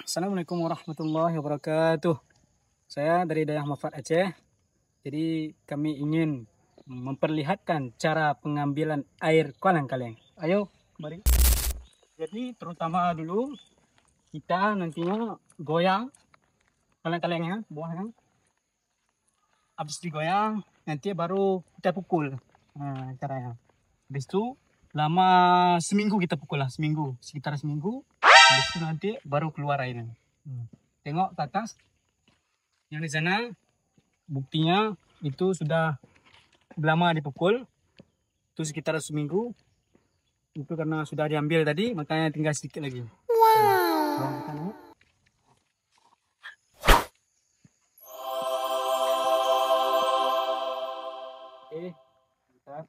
Assalamualaikum warahmatullahi wabarakatuh. Saya dari daerah Mafat Aceh. Jadi kami ingin memperlihatkan cara pengambilan air kolang-kaling. Ayo, mari. Jadi terutama dulu kita nantinya goyang kolang-kalingnya, buahnya. Habis digoyang, nanti baru kita pukul. Nah, caranya. Habis itu lama seminggu kita pukul lah, sekitar seminggu. Habis itu nanti baru keluar airnya. Tengok ke atas, yang di sana buktinya itu sudah lama dipukul, itu sekitar seminggu. Itu karena sudah diambil tadi, makanya tinggal sedikit lagi. Wow. Oke, bentar.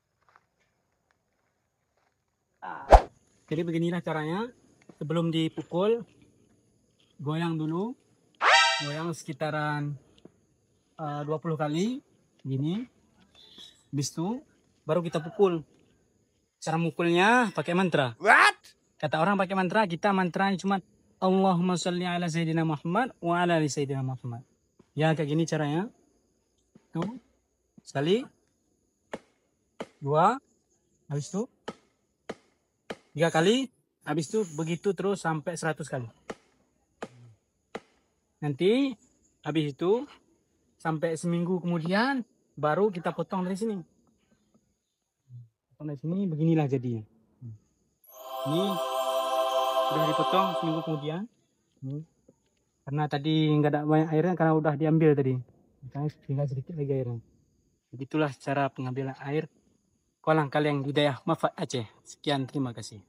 Jadi beginilah caranya. Sebelum dipukul, goyang dulu, goyang sekitaran 20 kali gini. Habis itu baru kita pukul. Cara mukulnya pakai mantra. What? Kata orang pakai mantra, kita mantranya cuma Allahumma sholli ala sayyidina Muhammad wa ala ali sayyidina Muhammad. Ya kayak gini caranya. Tuh. Sekali, dua, habis itu 3 kali, habis itu begitu terus sampai 100 kali. Nanti habis itu sampai seminggu kemudian baru kita potong dari sini. Potong dari sini beginilah jadinya. Ini sudah dipotong seminggu kemudian. Karena tadi nggak ada banyak airnya karena udah diambil tadi. Makanya tinggal sedikit lagi airnya. Begitulah cara pengambilan air kolang-kaling di daerah Mafat Aceh. Sekian, terima kasih.